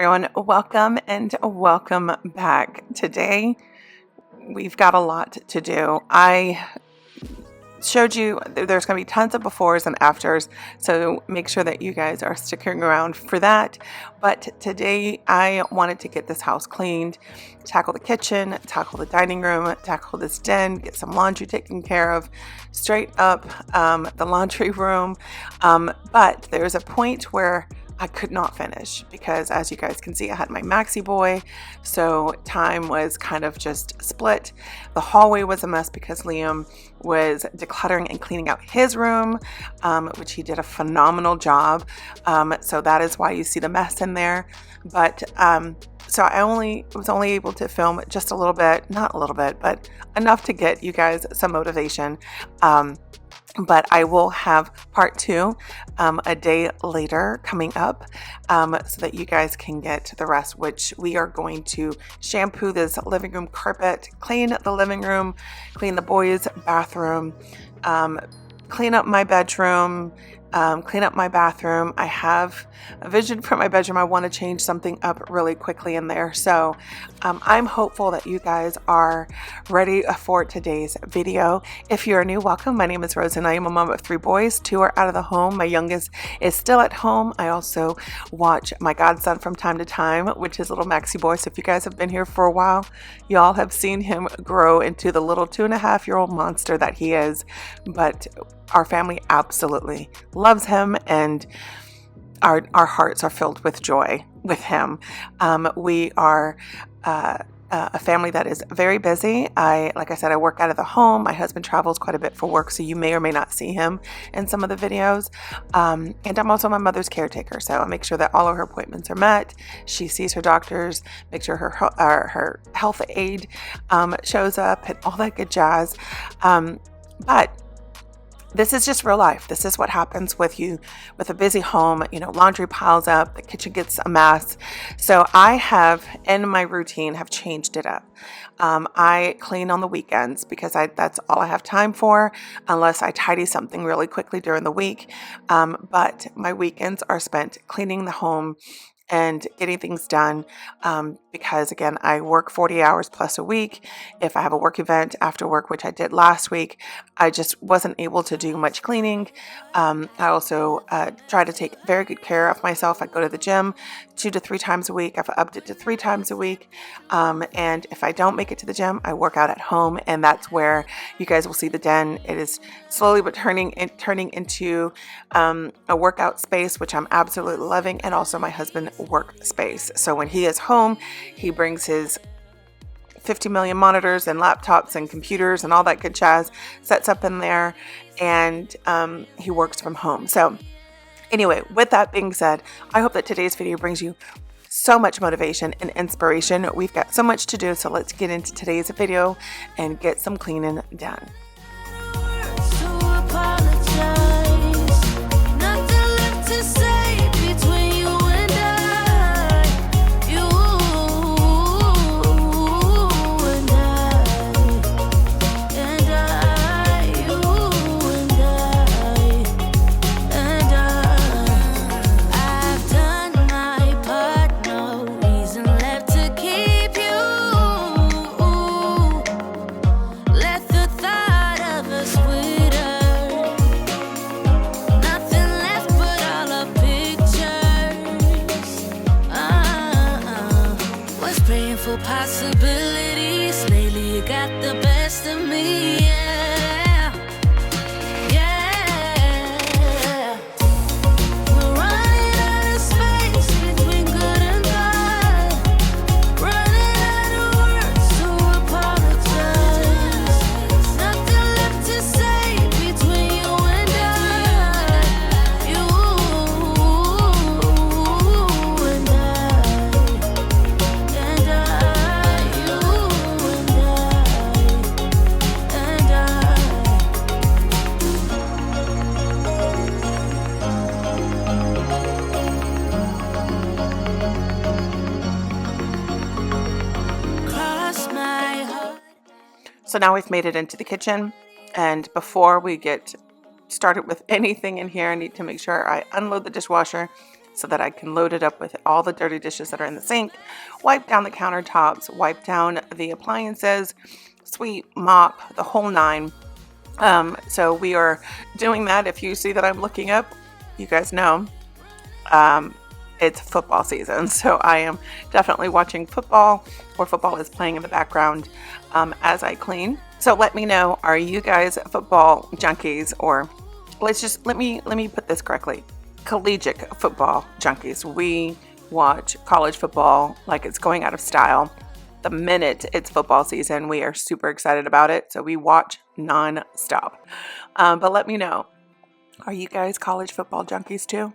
everyone. Welcome and welcome back. Today, we've got a lot to do. I showed you there's going to be tons of befores and afters, so make sure that you guys are sticking around for that. But today, I wanted to get this house cleaned, tackle the kitchen, tackle the dining room, tackle this den, get some laundry taken care of, straight up the laundry room. But there's a point where I could not finish because, as you guys can see, I had my maxi boy, so time was kind of just split. The hallway was a mess because Liam was decluttering and cleaning out his room, which he did a phenomenal job. So that is why you see the mess in there. But so I was only able to film just a little bit, not a little bit, but enough to get you guys some motivation. But I will have part 2 a day later coming up so that you guys can get the rest, which we are going to shampoo this living room carpet, clean the living room, clean the boys' bathroom, clean up my bedroom, clean up my bathroom. I have a vision for my bedroom. I want to change something up really quickly in there. So I'm hopeful that you guys are ready for today's video. If you're new, welcome. My name is Rosa and I am a mom of 3 boys. 2 are out of the home. My youngest is still at home. I also watch my godson from time to time, which is little Maxie boy. So if you guys have been here for a while, y'all have seen him grow into the little 2.5-year-old monster that he is. But our family absolutely loves him, and our hearts are filled with joy with him. We are a family that is very busy. Like I said, I work out of the home. My husband travels quite a bit for work, so you may or may not see him in some of the videos. And I'm also my mother's caretaker, so I make sure that all of her appointments are met. She sees her doctors, make sure her health aide shows up, and all that good jazz. But this is just real life. This is what happens with you with a busy home. Laundry piles up, the kitchen gets a mess. So I have, in my routine, have changed it up. I clean on the weekends because that's all I have time for, unless I tidy something really quickly during the week. But my weekends are spent cleaning the home and getting things done because, again, I work 40 hours plus a week. If I have a work event after work, which I did last week, I just wasn't able to do much cleaning. I also try to take very good care of myself. I go to the gym 2 to 3 times a week. I've upped it to 3 times a week. And if I don't make it to the gym, I work out at home, and that's where you guys will see the den. It is slowly but turning into a workout space, which I'm absolutely loving, and also my husband work space. So when he is home, he brings his 50 million monitors and laptops and computers and all that good jazz, sets up in there, and he works from home. So anyway, with that being said, I hope that today's video brings you so much motivation and inspiration. We've got so much to do, so let's get into today's video and get some cleaning done. Possibilities lately, you got the best of me. Yeah, yeah. We're running out of space between good and bad. Running out of words to apologize. Nothing left to say between you and I. You and I. So now we've made it into the kitchen, and before we get started with anything in here, I need to make sure I unload the dishwasher, so that I can load it up with all the dirty dishes that are in the sink, wipe down the countertops, wipe down the appliances, sweep, mop, the whole nine. So we are doing that. If you see that I'm looking up, you guys know it's football season. So I am definitely watching football, or football is playing in the background as I clean. So let me know, are you guys football junkies, or let me put this correctly, collegiate football junkies? We watch college football like it's going out of style. The minute it's football season, we are super excited about it. So we watch non-stop. But let me know, are you guys college football junkies too?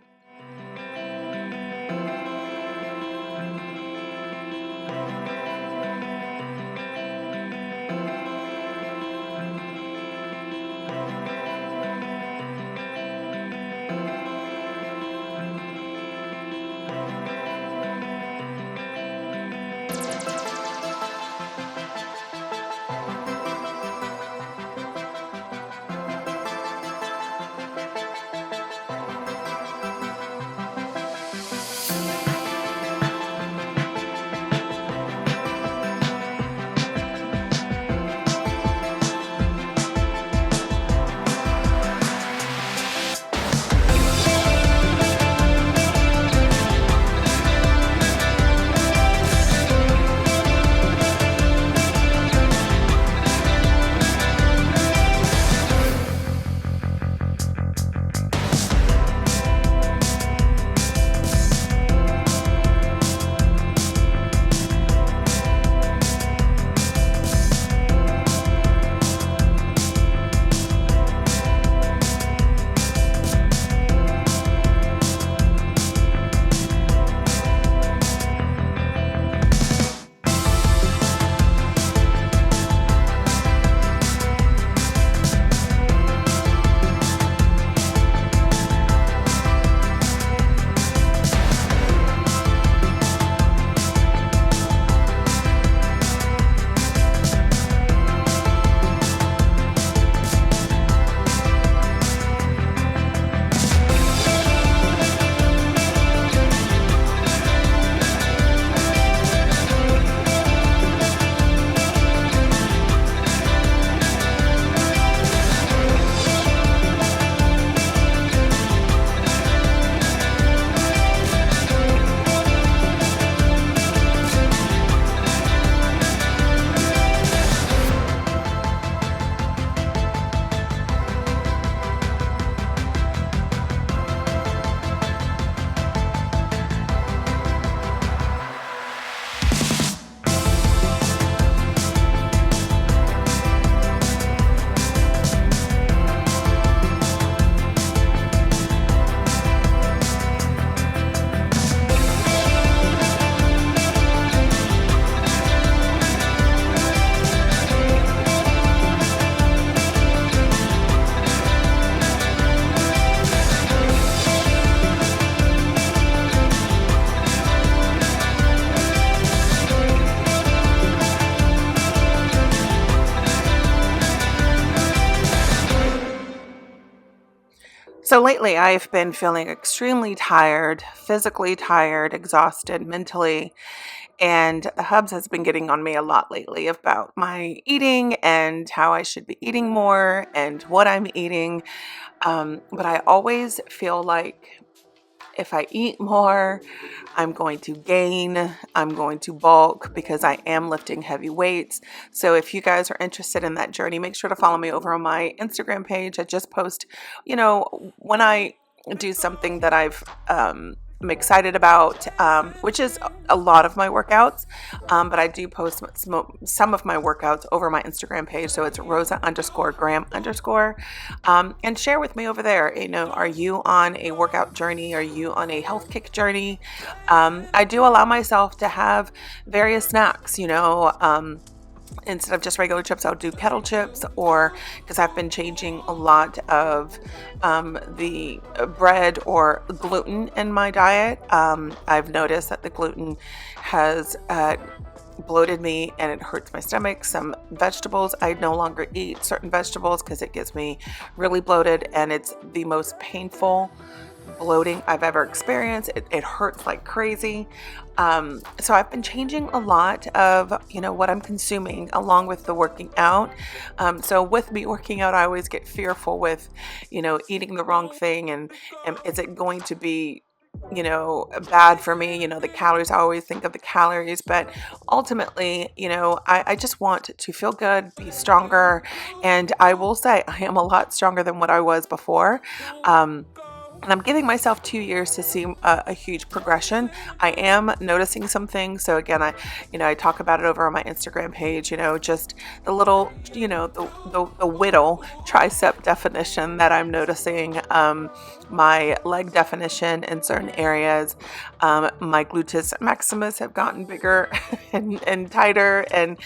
So lately I've been feeling extremely tired, physically tired, exhausted, mentally, and the Hubs has been getting on me a lot lately about my eating and how I should be eating more and what I'm eating. But I always feel like if I eat more, I'm going to gain, I'm going to bulk because I am lifting heavy weights. So if you guys are interested in that journey, make sure to follow me over on my Instagram page. I just post, when I do something that I'm excited about, which is a lot of my workouts, but I do post some of my workouts over my Instagram page. So it's Rosa_Graham_, and share with me over there. Are you on a workout journey? Are you on a health kick journey? I do allow myself to have various snacks, instead of just regular chips, I'll do kettle chips, or because I've been changing a lot of the bread or gluten in my diet. I've noticed that the gluten has bloated me and it hurts my stomach. Some vegetables, I no longer eat certain vegetables because it gets me really bloated, and it's the most painful bloating I've ever experienced. It hurts like crazy. So I've been changing a lot of, what I'm consuming along with the working out. So with me working out, I always get fearful with, eating the wrong thing and is it going to be bad for me, the calories. I always think of the calories, but ultimately, I just want to feel good, be stronger. And I will say I am a lot stronger than what I was before. And I'm giving myself 2 years to see a huge progression. I am noticing some things. So again, I talk about it over on my Instagram page, just the little, the whittle tricep definition that I'm noticing, my leg definition in certain areas, my gluteus maximus have gotten bigger and tighter and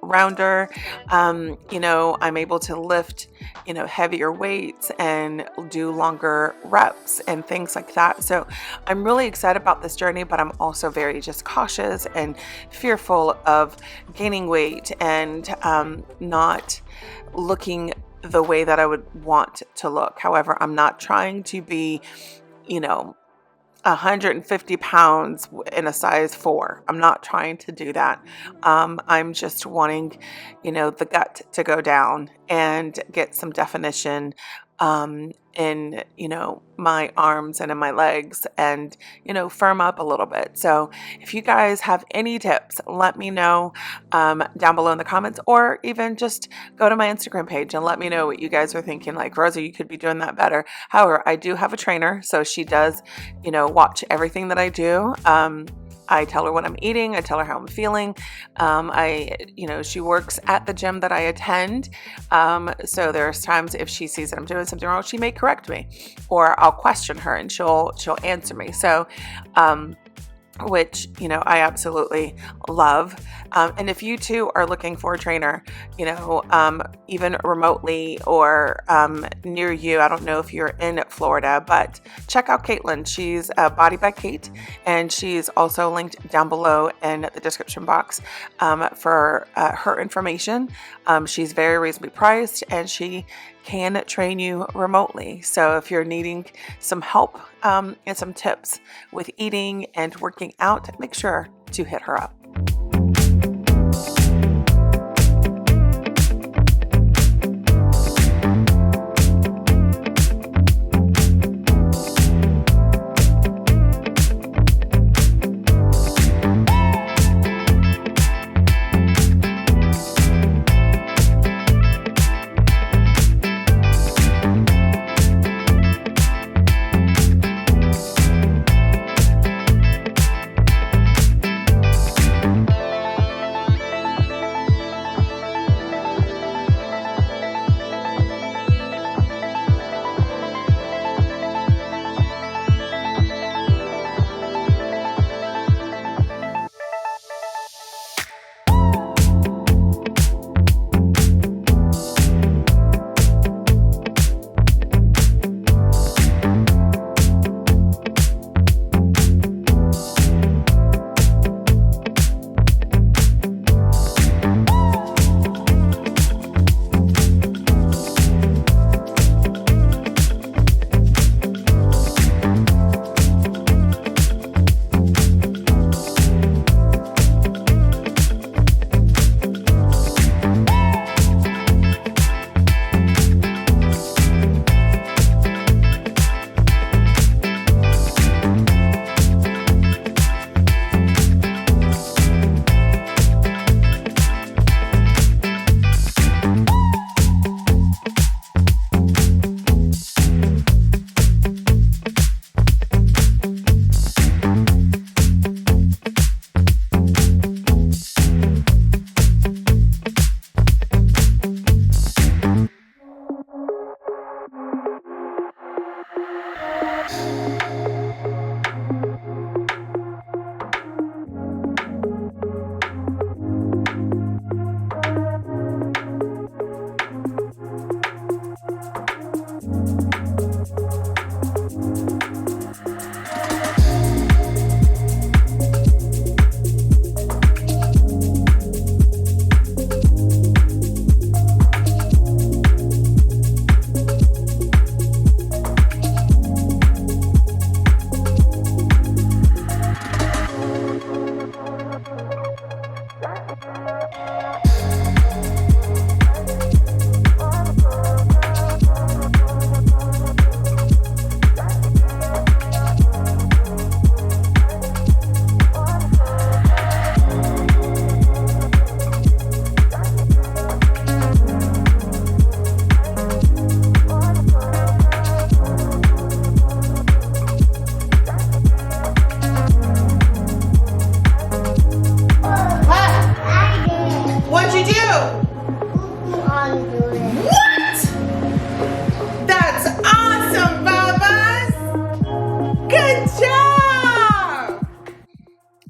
rounder. I'm able to lift, heavier weights and do longer reps and things like that. So I'm really excited about this journey, but I'm also very just cautious and fearful of gaining weight and not looking the way that I would want to look. However, I'm not trying to be, 150 pounds in a size 4. I'm not trying to do that. I'm just wanting, the gut to go down and get some definition in, my arms and in my legs and, firm up a little bit. So if you guys have any tips, let me know down below in the comments, or even just go to my Instagram page and let me know what you guys are thinking. Like, Rosa, you could be doing that better. However, I do have a trainer, so she does, watch everything that I do. I tell her what I'm eating. I tell her how I'm feeling. She works at the gym that I attend. So there's times if she sees that I'm doing something wrong, she may correct me, or I'll question her and she'll answer me. So, which, I absolutely love. And if you too are looking for a trainer, even remotely or near you, I don't know if you're in Florida, but check out Caitlin. She's Body by Kate, and she's also linked down below in the description box for her information. She's very reasonably priced, and she can train you remotely. So if you're needing some help and some tips with eating and working out, make sure to hit her up.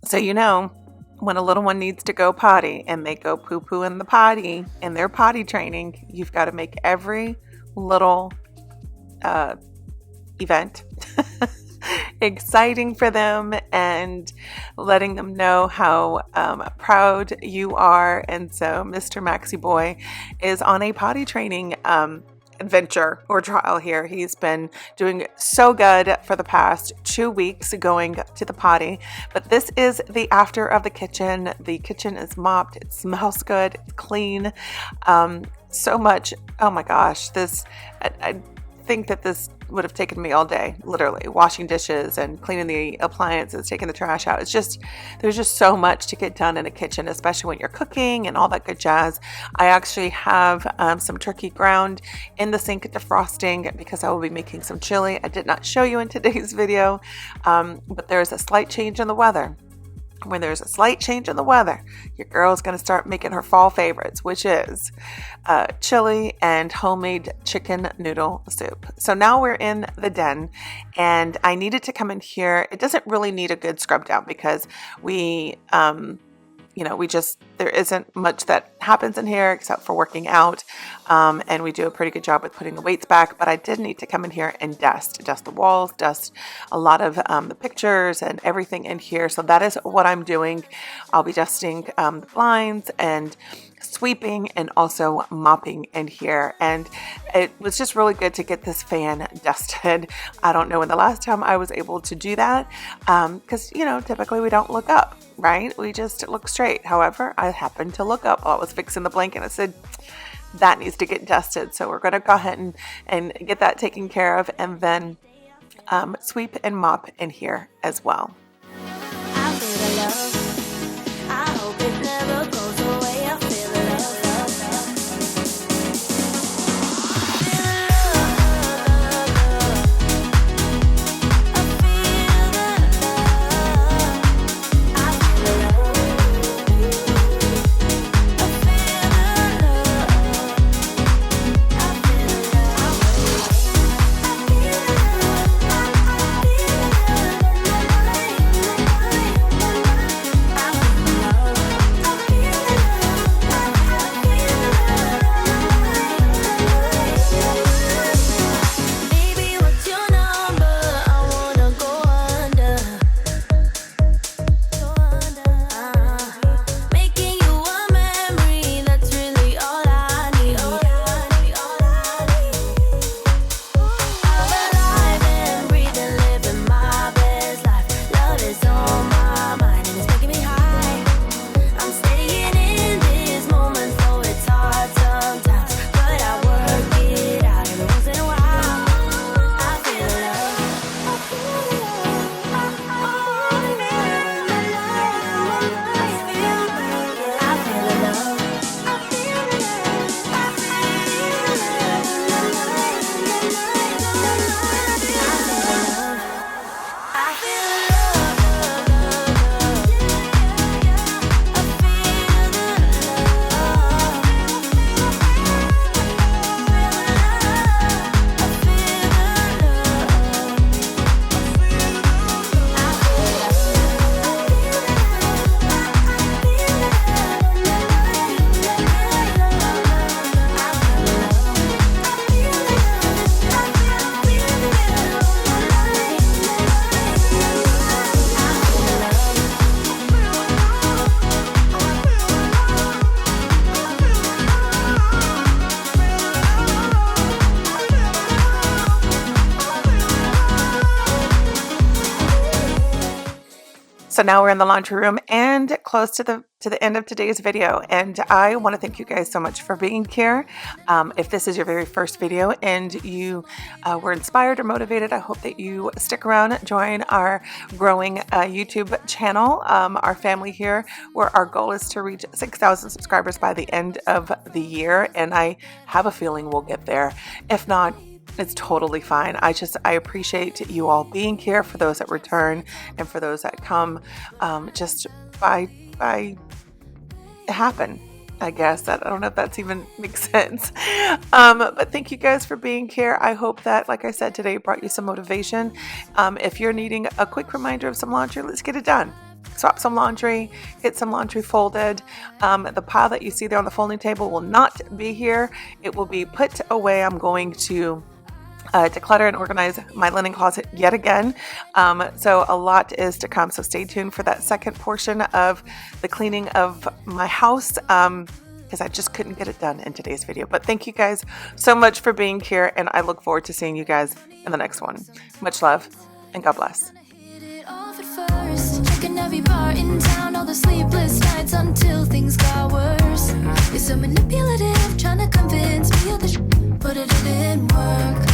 So when a little one needs to go potty and they go poo-poo in the potty, in their potty training, you've got to make every little event exciting for them and letting them know how proud you are. And so Mr. Maxi Boy is on a potty training adventure or trial here. He's been doing so good for the past 2 weeks going to the potty, but this is the after of the kitchen. The kitchen is mopped. It smells good. It's clean. So much. Oh my gosh. I think that this would have taken me all day, literally washing dishes and cleaning the appliances, taking the trash out. There's just so much to get done in a kitchen, especially when you're cooking and all that good jazz. I actually have some turkey ground in the sink defrosting because I will be making some chili. I did not show you in today's video, but there's a slight change in the weather. When there's a slight change in the weather, your girl's going to start making her fall favorites, which is chili and homemade chicken noodle soup. So now we're in the den, and I needed to come in here. It doesn't really need a good scrub down because there isn't much that happens in here except for working out. And we do a pretty good job with putting the weights back, but I did need to come in here and dust the walls, dust a lot of the pictures and everything in here. So that is what I'm doing. I'll be dusting the blinds and sweeping and also mopping in here. And it was just really good to get this fan dusted. I don't know when the last time I was able to do that because, typically we don't look up, right? We just look straight. However, I happened to look up while I was fixing the blanket. I said, that needs to get dusted. So we're going to go ahead and get that taken care of and then sweep and mop in here as well. I feel the love. I hope it never goes away. I feel the love. So now we're in the laundry room and close to the end of today's video. And I want to thank you guys so much for being here. If this is your very first video and you were inspired or motivated, I hope that you stick around, join our growing YouTube channel, our family here, where our goal is to reach 6,000 subscribers by the end of the year. And I have a feeling we'll get there. If not, it's totally fine. I appreciate you all being here, for those that return and for those that come just by happen, I guess. I don't know if that's even makes sense. But thank you guys for being here. I hope that, like I said, today brought you some motivation. If you're needing a quick reminder of some laundry, let's get it done. swap some laundry, get some laundry folded. The pile that you see there on the folding table will not be here. It will be put away. I'm going to declutter and organize my linen closet yet again. So a lot is to come. So stay tuned for that second portion of the cleaning of my house, because I just couldn't get it done in today's video. But thank you guys so much for being here, and I look forward to seeing you guys in the next one. Much love, and God bless. Checking every bar in town, all the sleepless nights until things got worse. You're so manipulative, trying to convince me of the but it didn't work.